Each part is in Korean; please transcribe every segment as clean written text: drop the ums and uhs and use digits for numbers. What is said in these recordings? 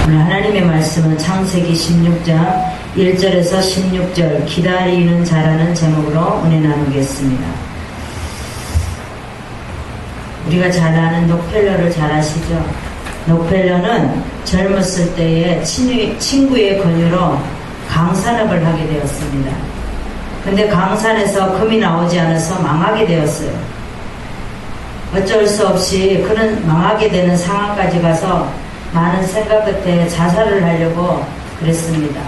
오늘 하나님의 말씀은 창세기 16장 1절에서 16절 기다리는 자라는 제목으로 은혜 나누겠습니다. 우리가 잘 아는 록펠러를 잘 아시죠? 록펠러는 젊었을 때에 친구의 권유로 강산업을 하게 되었습니다. 근데 강산에서 금이 나오지 않아서 망하게 되었어요. 어쩔 수 없이 그는 망하게 되는 상황까지 가서 많은 생각 끝에 자살을 하려고 그랬습니다.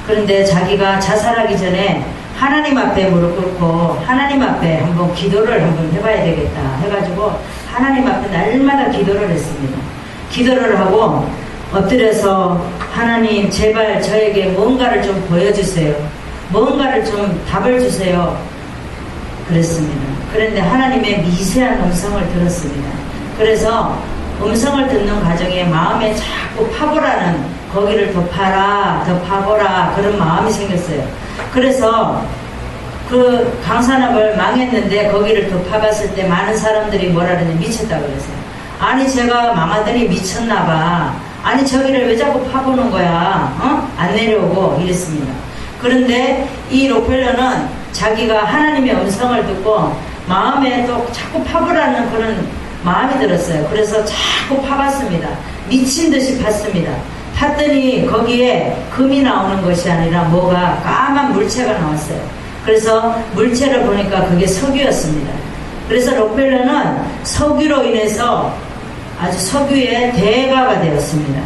그런데 자기가 자살하기 전에 하나님 앞에 무릎 꿇고 하나님 앞에 한번 기도를 한번 해봐야 되겠다 해가지고 하나님 앞에 날마다 기도를 했습니다. 기도를 하고 엎드려서 하나님 제발 저에게 뭔가를 좀 보여주세요. 뭔가를 좀 답을 주세요. 그랬습니다. 그런데 하나님의 미세한 음성을 들었습니다. 그래서 음성을 듣는 과정에 마음에 자꾸 파보라는, 거기를 더 파라, 더 파보라, 그런 마음이 생겼어요. 그래서 그 강산업을 망했는데 거기를 더 파봤을 때 많은 사람들이 뭐라 그러냐, 미쳤다고 그랬어요. 아니 제가 망하더니 미쳤나봐. 아니 저기를 왜 자꾸 파보는 거야, 안 내려오고 이랬습니다. 그런데 이 록펠러는 자기가 하나님의 음성을 듣고 마음에 또 자꾸 파보라는 그런 마음이 들었어요. 그래서 자꾸 파봤습니다. 미친 듯이 팠습니다. 팠더니 거기에 금이 나오는 것이 아니라 뭐가 까만 물체가 나왔어요. 그래서 물체를 보니까 그게 석유였습니다. 그래서 록펠러는 석유로 인해서 아주 석유의 대가가 되었습니다.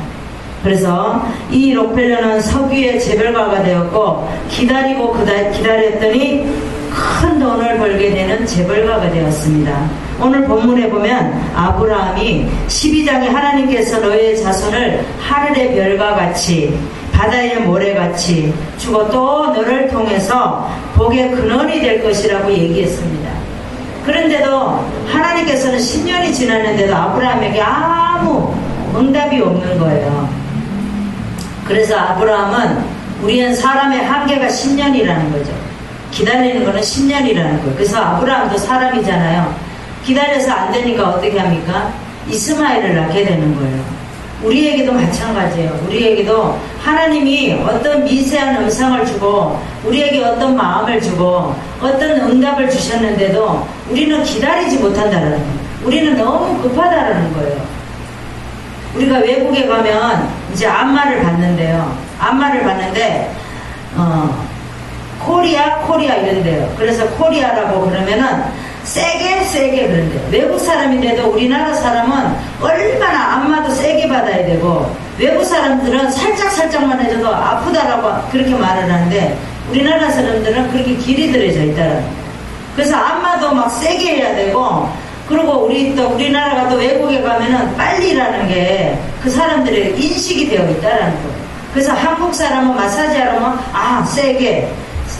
그래서 이 록펠러는 석유의 재벌가가 되었고 기다리고 기다렸더니 큰 돈을 벌게 되는 재벌가가 되었습니다. 오늘 본문에 보면 아브라함이 12장에 하나님께서 너의 자손을 하늘의 별과 같이 바다의 모래같이 주고 또 너를 통해서 복의 근원이 될 것이라고 얘기했습니다. 그런데도 하나님께서는 10년이 지났는데도 아브라함에게 아무 응답이 없는 거예요. 그래서 아브라함은 우리는 사람의 한계가 10년이라는 거죠. 기다리는 거는 10년이라는 거예요. 그래서 아브라함도 사람이잖아요. 기다려서 안 되니까 어떻게 합니까? 이스마엘을 낳게 되는 거예요. 우리에게도 마찬가지예요. 우리에게도 하나님이 어떤 미세한 음성을 주고 우리에게 어떤 마음을 주고 어떤 응답을 주셨는데도 우리는 기다리지 못한다는 거예요. 우리는 너무 급하다는 거예요. 우리가 외국에 가면 이제 안마를 받는데요. 안마를 받는데 코리아 이런데요. 그래서 코리아라고 그러면은 세게 그런데요. 외국 사람인데도 우리나라 사람은 얼마나 안마도 세게 받아야 되고 외국 사람들은 살짝만 해줘도 아프다라고 그렇게 말을 하는데 우리나라 사람들은 그렇게 길이 들여져 있다라는 거예요. 그래서 안마도 막 세게 해야 되고 그리고 우리나라가 또 외국에 가면은 빨리라는 게 그 사람들의 인식이 되어 있다라는 거예요. 그래서 한국 사람은 마사지 하려면 세게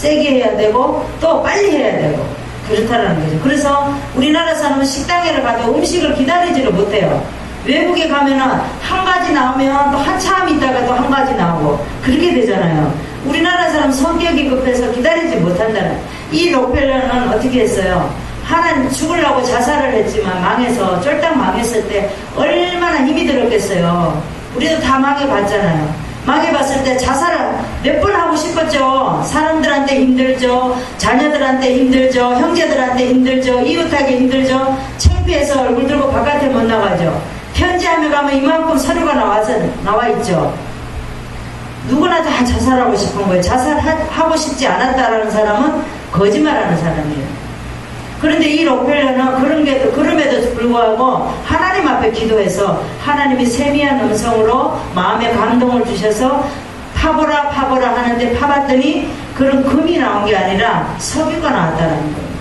해야 되고 또 빨리 해야 되고 그렇다라는 거죠. 그래서 우리나라 사람은 식당에를 가도 음식을 기다리지를 못해요. 외국에 가면은 한 가지 나오면 또 한참 있다가 또 한 가지 나오고 그렇게 되잖아요. 우리나라 사람 성격이 급해서 기다리지 못한다는. 이 록펠러는 어떻게 했어요? 하나님 죽으려고 자살을 했지만 망해서 쫄딱 망했을 때 얼마나 힘이 들었겠어요. 우리도 다 망해봤잖아요. 망해봤을 때 자살을 몇 번 하고 싶었죠. 사람들한테 힘들죠. 자녀들한테 힘들죠. 형제들한테 힘들죠. 이웃하기 힘들죠. 창피해서 얼굴 들고 바깥에 못 나가죠. 편지하며 가면 이만큼 서류가 나와 있죠. 누구나 다 자살하고 싶은 거예요. 자살하고 싶지 않았다라는 사람은 거짓말하는 사람이에요. 그런데 이 록펠러는 그럼에도 불구하고 하나님 앞에 기도해서 하나님이 세미한 음성으로 마음에 감동을 주셔서 파보라 하는데 파봤더니 그런 금이 나온 게 아니라 석유가 나왔다는 거예요.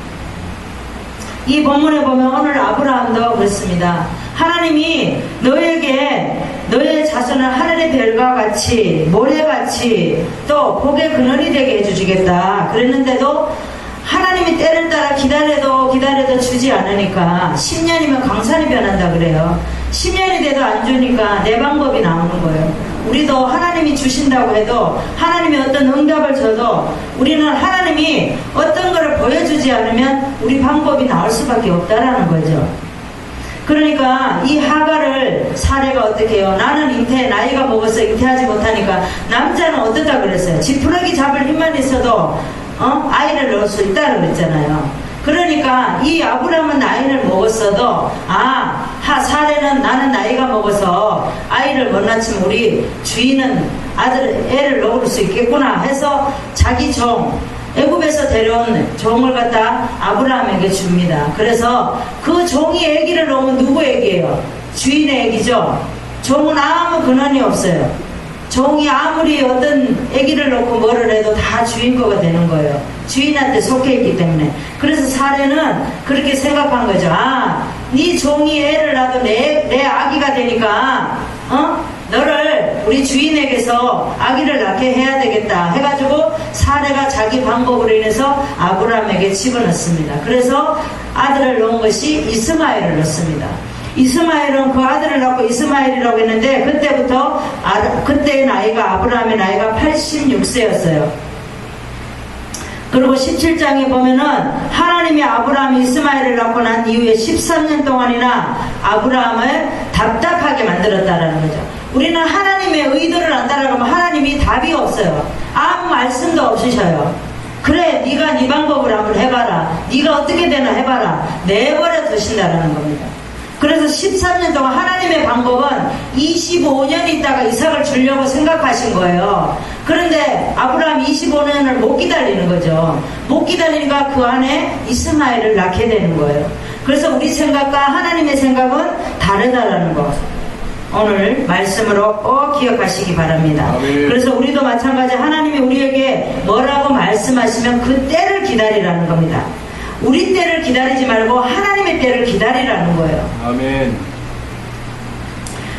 이 본문에 보면 오늘 아브라함도 그렇습니다. 하나님이 너에게 너의 자손을 하늘의 별과 같이 모래같이 또 복의 근원이 되게 해주시겠다 그랬는데도 하나님이 때를 따라 기다려도 주지 않으니까 10년이면 강산이 변한다 그래요. 10년이 돼도 안 주니까 내 방법이 나오는 거예요. 우리도 하나님이 주신다고 해도 하나님이 어떤 응답을 줘도 우리는 하나님이 어떤 것을 보여주지 않으면 우리 방법이 나올 수밖에 없다라는 거죠. 그러니까 이 하갈을 사례가 어떻게 해요? 나는 나이가 먹어서 잉태하지 못하니까 남자는 어떻다 그랬어요? 지푸라기 잡을 힘만 있어도 아이를 낳을 수 있다고 그랬잖아요. 그러니까 이 아브라함은 나이를 먹었어도 사례는 나는 나이가 먹어서 아이를 못 낳지만 우리 주인은 애를 낳을 수 있겠구나 해서 자기 종 애굽에서 데려온 종을 갖다 아브라함에게 줍니다. 그래서 그 종이 아기를 낳으면 누구 아기예요? 주인의 아기죠. 종은 아무 근원이 없어요. 종이 아무리 어떤 아기를 낳고 뭐를 해도 다 주인 거가 되는 거예요. 주인한테 속해 있기 때문에. 그래서 사례는 그렇게 생각한 거죠. 네 종이 애를 낳아도 내 아기가 되니까 너를 우리 주인에게서 아기를 낳게 해야 되겠다 해가지고 사례가 자기 방법으로 인해서 아브라함에게 집어넣습니다. 그래서 아들을 낳은 것이 이스마엘을 낳습니다. 이스마엘은 그 아들을 낳고 이스마엘이라고 했는데 그때의 나이가 아브라함의 나이가 86세였어요. 그리고 17장에 보면은 하나님이 아브라함이 이스마엘을 낳고 난 이후에 13년 동안이나 아브라함을 답답하게 만들었다라는 거죠. 우리는 하나님의 의도를 안 따라가면 하나님이 답이 없어요. 아무 말씀도 없으셔요. 그래 네가 네 방법을 한번 해봐라. 네가 어떻게 되나 해봐라. 내버려 두신다라는 겁니다. 그래서 13년 동안 하나님의 방법은 25년 있다가 이삭을 주려고 생각하신 거예요. 그런데 아브라함이 25년을 못 기다리는 거죠. 못 기다리니까 그 안에 이스마엘을 낳게 되는 거예요. 그래서 우리 생각과 하나님의 생각은 다르다라는 거 오늘 말씀으로 꼭 기억하시기 바랍니다. 아멘. 그래서 우리도 마찬가지 하나님이 우리에게 뭐라고 말씀하시면 그 때를 기다리라는 겁니다. 우리 때를 기다리지 말고 하나님의 때를 기다리라는 거예요. 아멘.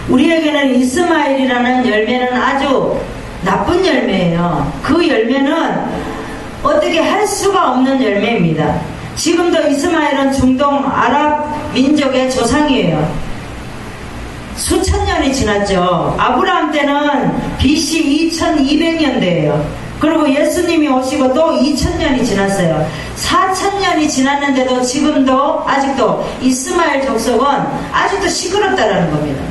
우리에게는 이스마엘이라는 열매는 아주 나쁜 열매예요. 그 열매는 어떻게 할 수가 없는 열매입니다. 지금도 이스마엘은 중동 아랍 민족의 조상이에요. 수천 년이 지났죠. 아브라함 때는 BC 2200년대예요. 그리고 예수님이 오시고 또 2000년이 지났어요. 4000년이 지났는데도 지금도 아직도 이스마엘 족속은 아직도 시끄럽다라는 겁니다.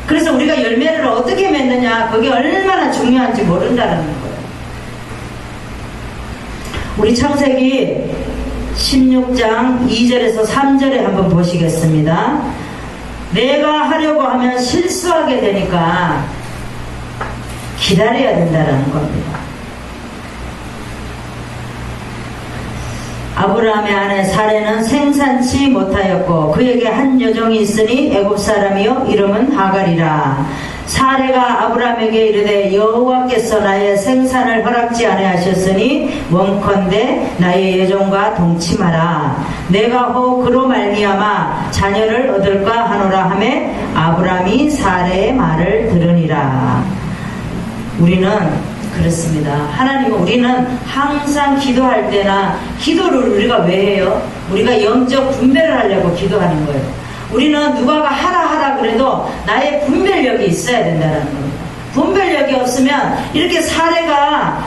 그래서 우리가 열매를 어떻게 맺느냐 그게 얼마나 중요한지 모른다는 거예요. 우리 창세기 16장 2절에서 3절에 한번 보시겠습니다. 내가 하려고 하면 실수하게 되니까 기다려야 된다는 겁니다. 아브라함의 아내 사레는 생산치 못하였고 그에게 한 여종이 있으니 애굽 사람이요 이름은 하갈이라. 사레가 아브라함에게 이르되 여호와께서 나의 생산을 허락지 아니하셨으니 원컨대 나의 여종과 동침하라. 내가 혹 그로 말미암아 자녀를 얻을까 하노라 하매 아브라함이 사레의 말을 들으니라. 우리는 그렇습니다. 우리는 항상 기도할 때나 기도를 우리가 왜 해요? 우리가 영적 분별을 하려고 기도하는 거예요. 우리는 누가가 하라 그래도 나의 분별력이 있어야 된다는 겁니다. 분별력이 없으면 이렇게 사례가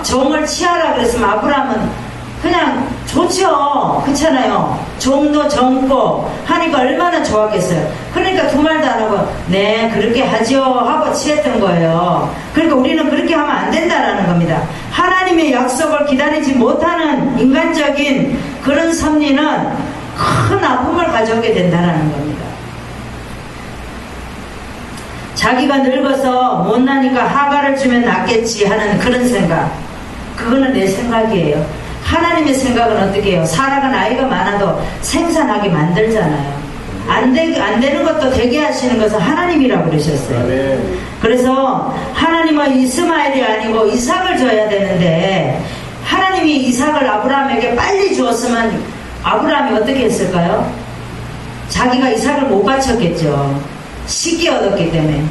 종을 취하라 그랬으면 아브라함은 그냥 좋죠. 그렇잖아요. 종도 젊고 하니까 얼마나 좋았겠어요. 그러니까 두 말도 안 하고 네 그렇게 하죠 하고 취했던 거예요. 그러니까 우리는 그렇게 하면 안 된다라는 겁니다. 하나님의 약속을 기다리지 못하는 인간적인 그런 섭리는 큰 아픔을 가져오게 된다라는 겁니다. 자기가 늙어서 못나니까 하갈을 주면 낫겠지 하는 그런 생각, 그거는 내 생각이에요. 하나님의 생각은 어떻게 해요? 사라가 나이가 많아도 생산하게 만들잖아요. 안 되는 것도 되게 하시는 것은 하나님이라고 그러셨어요. 네. 그래서 하나님은 이스마엘이 아니고 이삭을 줘야 되는데 하나님이 이삭을 아브라함에게 빨리 주었으면 아브라함이 어떻게 했을까요? 자기가 이삭을 못 바쳤겠죠. 쉽게 얻었기 때문에.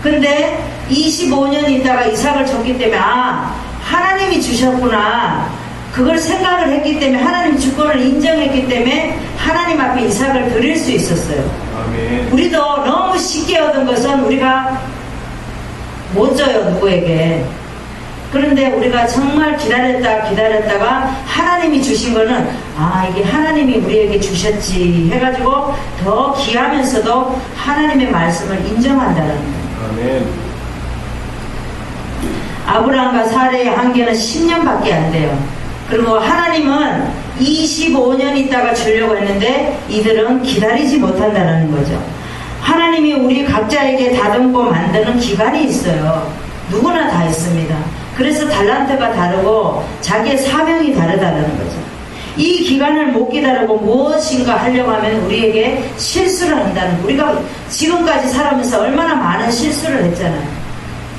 근데 25년 있다가 이삭을 줬기 때문에 하나님이 주셨구나. 그걸 생각을 했기 때문에 하나님 주권을 인정했기 때문에 하나님 앞에 이삭을 드릴 수 있었어요. 아멘. 우리도 너무 쉽게 얻은 것은 우리가 못 줘요, 누구에게. 그런데 우리가 정말 기다렸다가 하나님이 주신 거는 이게 하나님이 우리에게 주셨지 해가지고 더 귀하면서도 하나님의 말씀을 인정한다는 거예요. 아멘. 아브라함과 사레의 한계는 10년밖에 안 돼요. 그리고 하나님은 25년 있다가 주려고 했는데 이들은 기다리지 못한다는 거죠. 하나님이 우리 각자에게 다듬고 만드는 기간이 있어요. 누구나 다 있습니다. 그래서 달란트가 다르고 자기의 사명이 다르다는 거죠. 이 기간을 못 기다리고 무엇인가 하려고 하면 우리에게 실수를 한다는 거예요. 우리가 지금까지 살아오면서 얼마나 많은 실수를 했잖아요.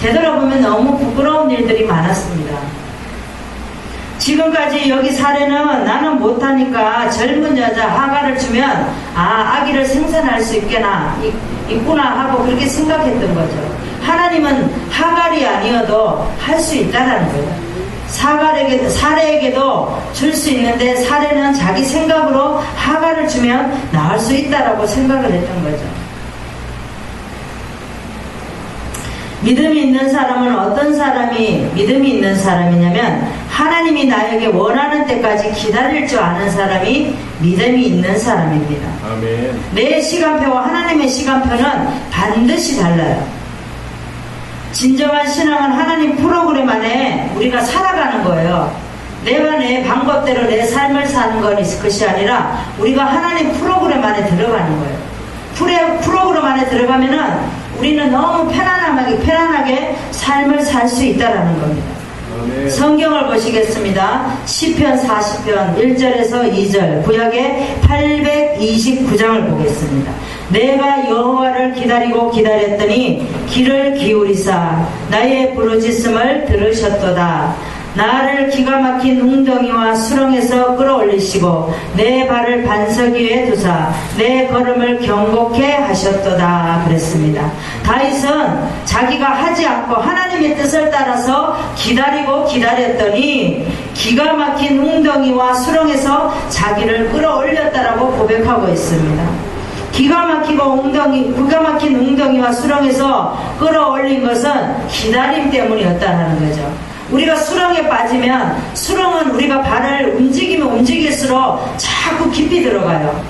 되돌아보면 너무 부끄러운 일들이 많았습니다. 지금까지 여기 사례는 나는 못하니까 젊은 여자 하가를 주면 아기를 생산할 수 있구나 하고 그렇게 생각했던 거죠. 하나님은 하갈이 아니어도 할 수 있다라는 거예요. 사례에게도 줄 수 있는데 사례는 자기 생각으로 하갈을 주면 나을 수 있다라고 생각을 했던 거죠. 믿음이 있는 사람은 어떤 사람이 믿음이 있는 사람이냐면 하나님이 나에게 원하는 때까지 기다릴 줄 아는 사람이 믿음이 있는 사람입니다. 아멘. 내 시간표와 하나님의 시간표는 반드시 달라요. 진정한 신앙은 하나님 프로그램 안에 우리가 살아가는 거예요. 내가 내 방법대로 내 삶을 사는 것이 아니라 우리가 하나님 프로그램 안에 들어가는 거예요. 프로그램 안에 들어가면은 우리는 너무 편안하게 삶을 살 수 있다라는 겁니다. 아멘. 성경을 보시겠습니다. 시편 40편 1절에서 2절 구약의 829장을 보겠습니다. 내가 여호와를 기다렸더니 귀를 기울이사 나의 부르짖음을 들으셨도다. 나를 기가 막힌 웅덩이와 수렁에서 끌어올리시고 내 발을 반석 위에 두사 내 걸음을 경고케 하셨도다 그랬습니다. 다윗은 자기가 하지 않고 하나님의 뜻을 따라서 기다렸더니 기가 막힌 웅덩이와 수렁에서 자기를 끌어올렸다라고 고백하고 있습니다. 기가 막힌 웅덩이와 수렁에서 끌어올린 것은 기다림 때문이었다는 거죠. 우리가 수렁에 빠지면 수렁은 우리가 발을 움직이면 움직일수록 자꾸 깊이 들어가요.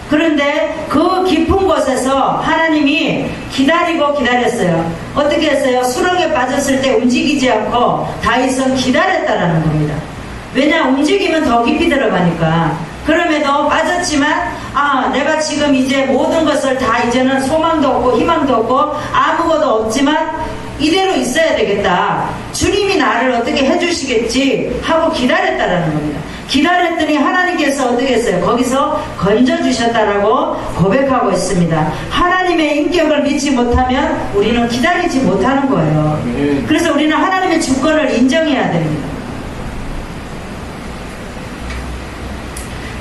그런데 그 깊은 곳에서 하나님이 기다렸어요. 어떻게 했어요? 수렁에 빠졌을 때 움직이지 않고 다윗은 기다렸다라는 겁니다. 왜냐? 움직이면 더 깊이 들어가니까. 그럼에도 빠졌지만 내가 지금 이제 모든 것을 다 이제는 소망도 없고 희망도 없고 아무것도 없지만 이대로 있어야 되겠다. 주님이 나를 어떻게 해주시겠지 하고 기다렸다라는 겁니다. 기다렸더니 하나님께서 어떻게 했어요? 거기서 건져주셨다라고 고백하고 있습니다. 하나님의 인격을 믿지 못하면 우리는 기다리지 못하는 거예요. 그래서 우리는 하나님의 주권을 인정해야 됩니다.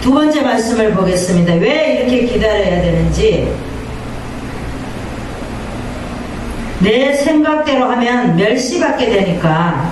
두 번째 말씀을 보겠습니다. 왜 이렇게 기다려야 되는지. 내 생각대로 하면 멸시받게 되니까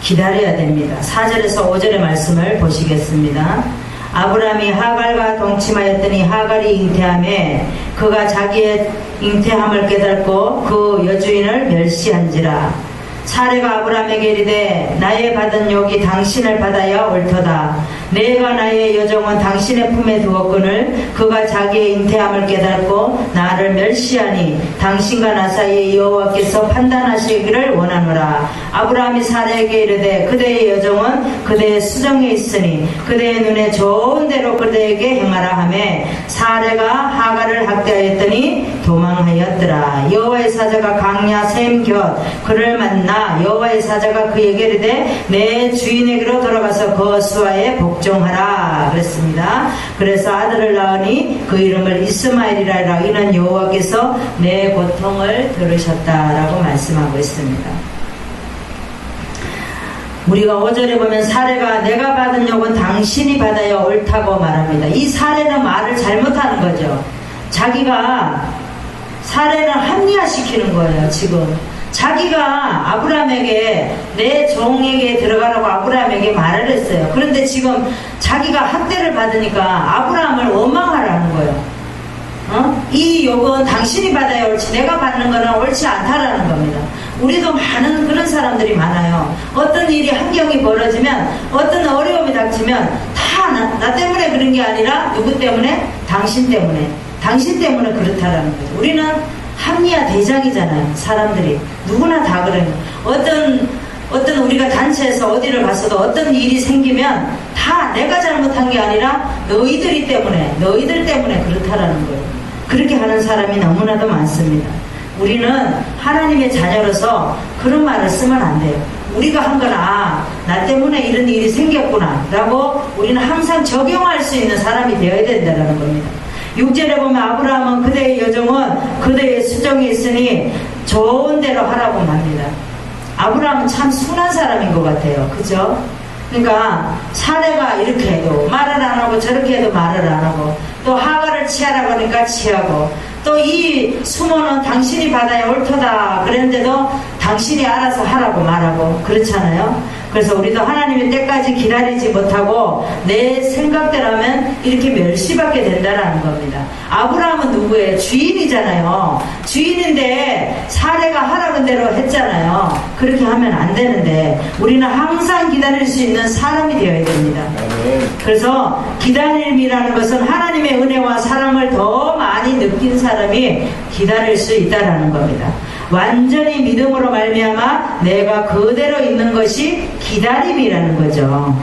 기다려야 됩니다. 4절에서 5절의 말씀을 보시겠습니다. 아브라함이 하갈과 동침하였더니 하갈이 잉태하매 그가 자기의 잉태함을 깨닫고 그 여주인을 멸시한지라. 사레가 아브라함에게 이르되 나의 받은 욕이 당신을 받아야 옳도다. 내가 나의 여종은 당신의 품에 두었거늘 그가 자기의 잉태함을 깨닫고 나를 멸시하니 당신과 나 사이에 여호와께서 판단하시기를 원하노라. 아브라함이 사레에게 이르되 그대의 여종은 그대의 수정에 있으니 그대의 눈에 좋은 대로 그대에게 행하라 하매 사레가 하갈을 학대하였더니 도망하였더라. 여호와의 사자가 강야 샘 곁 그를 만나 여호와의 사자가 그에게 이르되 내 주인에게로 돌아가서 그 수하에 복종하라 그랬습니다. 그래서 아들을 낳으니 그 이름을 이스마엘이라. 이는 여호와께서 내 고통을 들으셨다라고 말씀하고 있습니다. 우리가 5절에 보면 사례가 내가 받은 욕은 당신이 받아야 옳다고 말합니다. 이 사례는 말을 잘못하는 거죠. 사례를 합리화시키는 거예요. 지금 자기가 아브라함에게 내 종에게 들어가라고 아브라함에게 말을 했어요. 그런데 지금 자기가 학대를 받으니까 아브라함을 원망하라는 거예요. 이 욕은 당신이 받아야 옳지 내가 받는 거는 옳지 않다라는 겁니다. 우리도 많은 그런 사람들이 많아요. 어떤 일이 환경이 벌어지면 어떤 어려움이 닥치면 다 나 때문에 그런 게 아니라 누구 때문에? 당신 때문에 그렇다라는 거죠. 우리는 합리화 대장이잖아요. 사람들이 누구나 다 그래요. 어떤 우리가 단체에서 어디를 갔어도 어떤 일이 생기면 다 내가 잘못한 게 아니라 너희들 때문에 그렇다라는 거예요. 그렇게 하는 사람이 너무나도 많습니다. 우리는 하나님의 자녀로서 그런 말을 쓰면 안 돼요. 우리가 한 거나 나 때문에 이런 일이 생겼구나 라고 우리는 항상 적용할 수 있는 사람이 되어야 된다는 겁니다. 6절에 보면 아브라함은 그대의 여종은 그대의 수정이 있으니 좋은 대로 하라고 합니다. 아브라함은 참 순한 사람인 것 같아요. 그죠? 그러니까 사례가 이렇게 해도 말을 안 하고 저렇게 해도 말을 안 하고 또 하가를 취하라고 하니까 취하고 또 이 수모는 당신이 받아야 옳도다 그랬는데도 당신이 알아서 하라고 말하고 그렇잖아요. 그래서 우리도 하나님의 때까지 기다리지 못하고 내 생각대로 하면 이렇게 멸시받게 된다는 겁니다. 아브라함은 누구예요? 주인이잖아요. 주인인데 사례가 하라는 대로 했잖아요. 그렇게 하면 안 되는데 우리는 항상 기다릴 수 있는 사람이 되어야 됩니다. 그래서 기다림이라는 것은 하나님의 은혜와 사랑을 더 많이 느낀 사람이 기다릴 수 있다는 겁니다. 완전히 믿음으로 말미암아 내가 그대로 있는 것이 기다림이라는 거죠.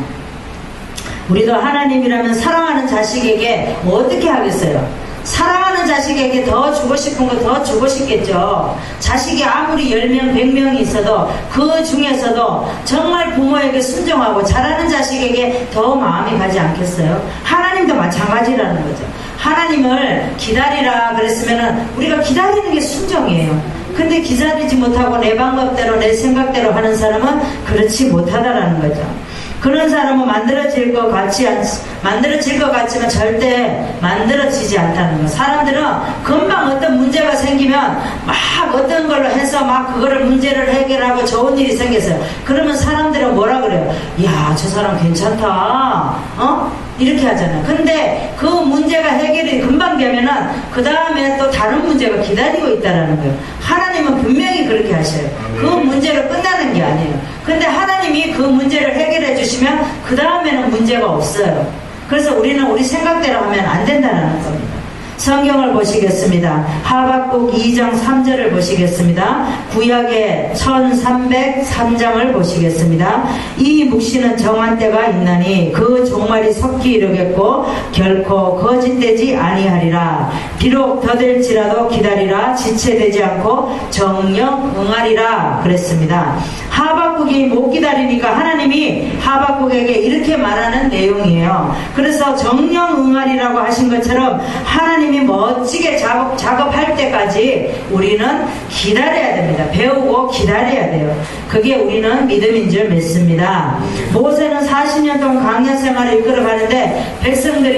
우리도 하나님이라면 사랑하는 자식에게 어떻게 하겠어요? 사랑하는 자식에게 더 주고 싶은 거 더 주고 싶겠죠. 자식이 아무리 10명 100명이 있어도 그 중에서도 정말 부모에게 순종하고 잘하는 자식에게 더 마음이 가지 않겠어요? 하나님도 마찬가지라는 거죠. 하나님을 기다리라 그랬으면 우리가 기다리는 게 순종이에요. 근데 기다리지 못하고 내 방법대로 내 생각대로 하는 사람은 그렇지 못하다라는 거죠. 그런 사람은 만들어질 것 같지만 절대 만들어지지 않다는 거. 사람들은 금방 어떤 문제가 생기면 막 어떤 걸로 해서 막 그거를 문제를 해결하고 좋은 일이 생겼어요. 그러면 사람들은 뭐라 그래요? 야, 저 사람 괜찮다. 이렇게 하잖아요. 근데 그 문제가 해결이 금방 되면은 그 다음에 또 다른 문제가 기다리고 있다라는 거예요. 하나님은 분명히 그렇게 하셔요. 그 문제로 끝나는 게 아니에요. 근데 하나님이 그 문제를 해결해 주시면 그 다음에는 문제가 없어요. 그래서 우리는 우리 생각대로 하면 안 된다는 겁니다. 성경을 보시겠습니다. 하박국 2장 3절을 보시겠습니다. 구약의 1303장을 보시겠습니다. 이 묵시는 정한 때가 있나니 그 종말이 섞기 이르겠고 결코 거짓되지 아니하리라. 비록 더딜지라도 기다리라. 지체되지 않고 정령 응하리라 그랬습니다. 하박국이 못 기다리니까 하나님이 하박국에게 이렇게 말하는 내용이에요. 그래서 정령 응하리라고 하신 것처럼 하나님이 멋지게 작업할 때까지 우리는 기다려야 됩니다. 배우고 기다려야 돼요. 그게 우리는 믿음인 줄 믿습니다. 모세는 40년 동안 광야 생활을 이끌어가는데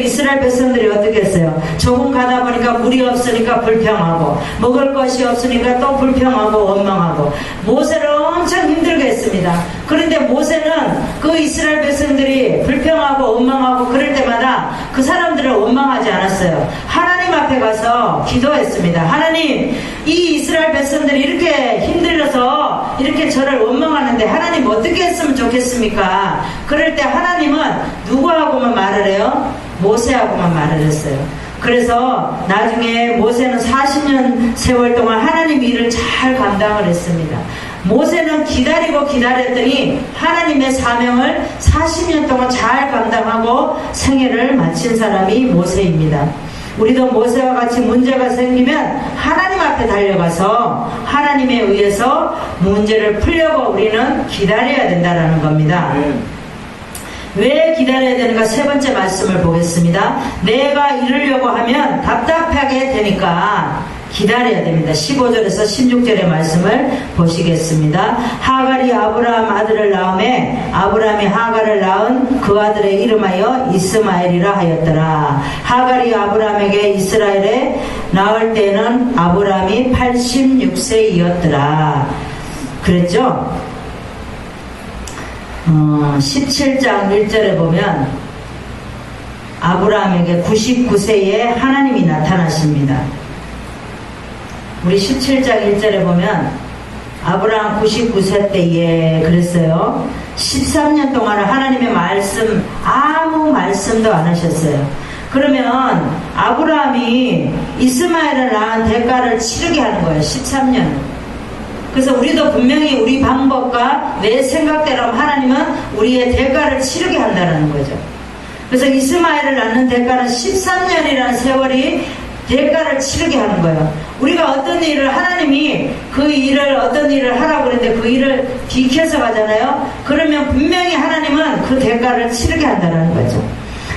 이스라엘 백성들이 어떻게 했어요? 조금 가다 보니까 물이 없으니까 불평하고 먹을 것이 없으니까 또 불평하고 원망하고 모세를 엄청 힘들게 했습니다. 그런데 모세는 그 이스라엘 백성들이 불평하고 원망하고 그럴 때마다 그 사람들을 원망하지 않았어요. 하나님 앞에 가서 기도했습니다. 하나님, 이 이스라엘 백성들이 이렇게 힘들어서 이렇게 저를 원망하는데 하나님 어떻게 했으면 좋겠습니까? 그럴 때 하나님은 누구하고만 말을 해요? 모세하고만 말을 했어요. 그래서 나중에 모세는 40년 세월 동안 하나님 일을 잘 감당을 했습니다. 모세는 기다리고 기다렸더니 하나님의 사명을 40년 동안 잘 감당하고 생애를 마친 사람이 모세입니다. 우리도 모세와 같이 문제가 생기면 하나님 앞에 달려가서 하나님에 의해서 문제를 풀려고 우리는 기다려야 된다는 겁니다. 왜 기다려야 되는가? 세 번째 말씀을 보겠습니다. 내가 이루려고 하면 답답하게 되니까 기다려야 됩니다. 15절에서 16절의 말씀을 보시겠습니다. 하갈이 아브라함 아들을 낳음에 아브라함이 하갈을 낳은 그 아들의 이름하여 이스마엘이라 하였더라. 하갈이 아브라함에게 이스라엘에 낳을 때는 아브라함이 86세이었더라. 그랬죠? 17장 1절에 보면 아브라함에게 99세에 하나님이 나타나십니다. 우리 17장 1절에 보면 아브라함 99세 때에 그랬어요. 13년 동안 하나님의 말씀 아무 말씀도 안 하셨어요. 그러면 아브라함이 이스마엘을 낳은 대가를 치르게 하는 거예요. 13년. 그래서 우리도 분명히 우리 방법과 내 생각대로 하나님은 우리의 대가를 치르게 한다는 거죠. 그래서 이스마엘을 낳는 대가는 13년이라는 세월이 대가를 치르게 하는 거예요. 우리가 어떤 일을 하나님이 그 일을 어떤 일을 하라고 그랬는데 그 일을 비켜서 가잖아요. 그러면 분명히 하나님은 그 대가를 치르게 한다는 거죠.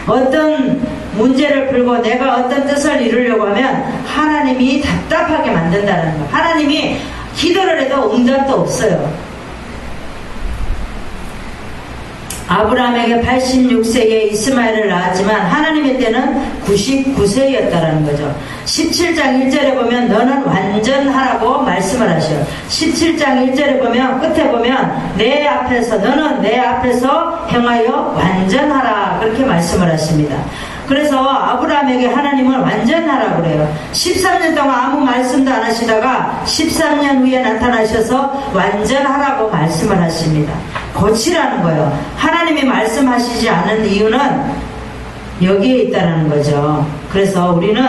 어떤 문제를 풀고 내가 어떤 뜻을 이루려고 하면 하나님이 답답하게 만든다는 거예요. 하나님이 기도를 해도 응답도 없어요. 아브라함에게 86세에 이스마엘을 낳았지만 하나님의 때는 99세였다라는 거죠. 17장 1절에 보면 너는 완전하라고 말씀을 하셔요. 17장 1절에 보면 끝에 보면 내 앞에서 너는 내 앞에서 행하여 완전하라 그렇게 말씀을 하십니다. 그래서 아브라함에게 하나님은 완전하라고 그래요. 13년 동안 아무 말씀도 안 하시다가 13년 후에 나타나셔서 완전하라고 말씀을 하십니다. 고치라는 거예요. 하나님이 말씀하시지 않은 이유는 여기에 있다는 거죠. 그래서 우리는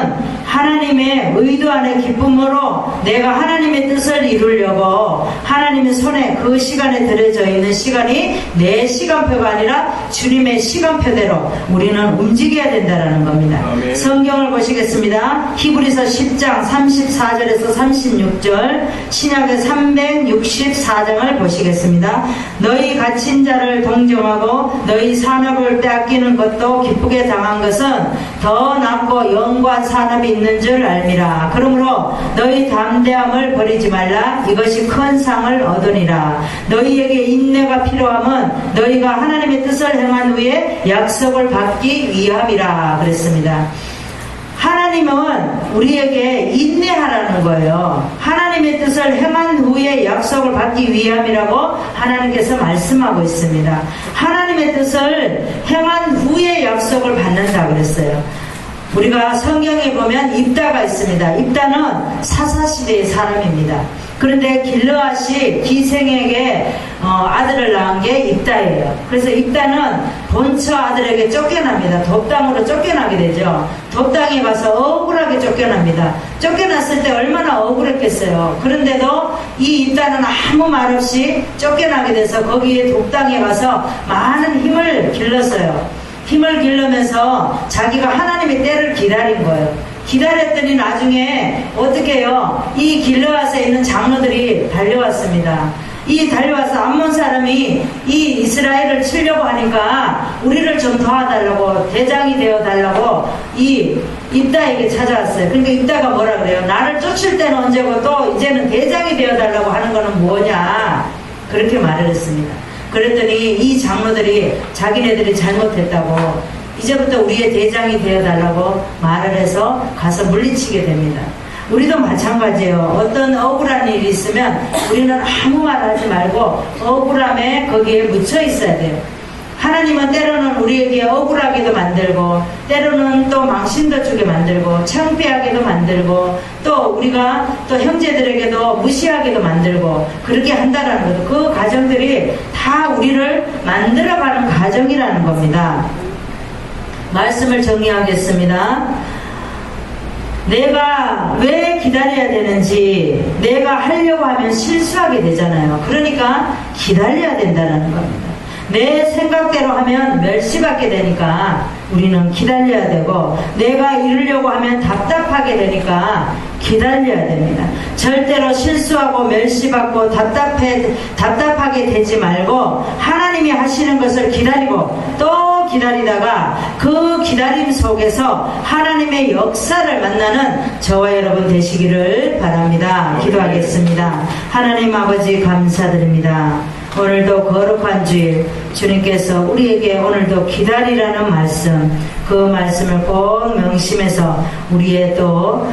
하나님의 의도 안에 기쁨으로 내가 하나님의 뜻을 이루려고 하나님의 손에 그 시간에 들여져 있는 시간이 내 시간표가 아니라 주님의 시간표대로 우리는 움직여야 된다는 겁니다. 아멘. 성경을 보시겠습니다. 히브리서 10장 34절에서 36절 신약의 364장을 보시겠습니다. 너희 갇힌 자를 동정하고 너희 산업을 떼앗기는 것도 기쁘게 당한 것은 더 낫고 영구한 산업이 있는 줄 알미라. 그러므로 너희 담대함을 버리지 말라. 이것이 큰 상을 얻으니라. 너희에게 인내가 필요함은 너희가 하나님의 뜻을 행한 후에 약속을 받기 위함이라 그랬습니다. 하나님은 우리에게 인내하라는 거예요. 하나님의 뜻을 행한 후에 약속을 받기 위함이라고 하나님께서 말씀하고 있습니다. 하나님의 뜻을 행한 후에 약속을 받는다 그랬어요. 우리가 성경에 보면 입다가 있습니다. 입다는 사사시대의 사람입니다. 그런데 길르앗이 기생에게 아들을 낳은 게 입다예요. 그래서 입다는 본처 아들에게 쫓겨납니다. 돕당으로 쫓겨나게 되죠. 돕당에 가서 억울하게 쫓겨납니다. 쫓겨났을 때 얼마나 억울했겠어요. 그런데도 이 입다는 아무 말 없이 쫓겨나게 돼서 거기에 돕당에 가서 많은 힘을 길렀어요. 힘을 기르면서 자기가 하나님의 때를 기다린 거예요. 기다렸더니 나중에 어떻게 해요? 이 길르앗에 있는 장로들이 달려왔습니다. 이 달려와서 암몬 사람이 이 이스라엘을 치려고 하니까 우리를 좀 도와달라고 대장이 되어달라고 이 입다에게 찾아왔어요. 그러니까 입다가 뭐라 그래요? 나를 쫓을 때는 언제고 또 이제는 대장이 되어달라고 하는 거는 뭐냐? 그렇게 말을 했습니다. 그랬더니 이 장로들이 자기네들이 잘못했다고 이제부터 우리의 대장이 되어달라고 말을 해서 가서 물리치게 됩니다. 우리도 마찬가지예요. 어떤 억울한 일이 있으면 우리는 아무 말 하지 말고 억울함에 거기에 묻혀 있어야 돼요. 하나님은 때로는 우리에게 억울하게도 만들고 때로는 또 망신도 주게 만들고 창피하게도 만들고 또 우리가 또 형제들에게도 무시하게도 만들고 그렇게 한다라는 것도 그 과정들이 다 우리를 만들어가는 과정이라는 겁니다. 말씀을 정리하겠습니다. 내가 왜 기다려야 되는지 내가 하려고 하면 실수하게 되잖아요. 그러니까 기다려야 된다는 겁니다. 내 생각대로 하면 멸시받게 되니까 우리는 기다려야 되고 내가 이루려고 하면 답답하게 되니까 기다려야 됩니다. 절대로 실수하고 멸시받고 답답하게 되지 말고 하나님이 하시는 것을 기다리고 또 기다리다가 그 기다림 속에서 하나님의 역사를 만나는 저와 여러분 되시기를 바랍니다. 기도하겠습니다. 하나님 아버지 감사드립니다. 오늘도 거룩한 주일 주님께서 우리에게 오늘도 기다리라는 말씀 그 말씀을 꼭 명심해서 우리의 또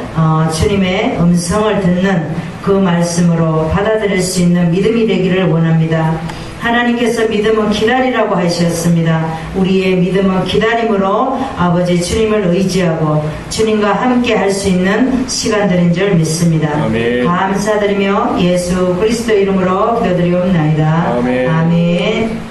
주님의 음성을 듣는 그 말씀으로 받아들일 수 있는 믿음이 되기를 원합니다. 하나님께서 믿음은 기다리라고 하셨습니다. 우리의 믿음은 기다림으로 아버지 주님을 의지하고 주님과 함께 할 수 있는 시간들인 줄 믿습니다. 아멘. 감사드리며 예수 그리스도 이름으로 기도드리옵나이다. 아멘. 아멘.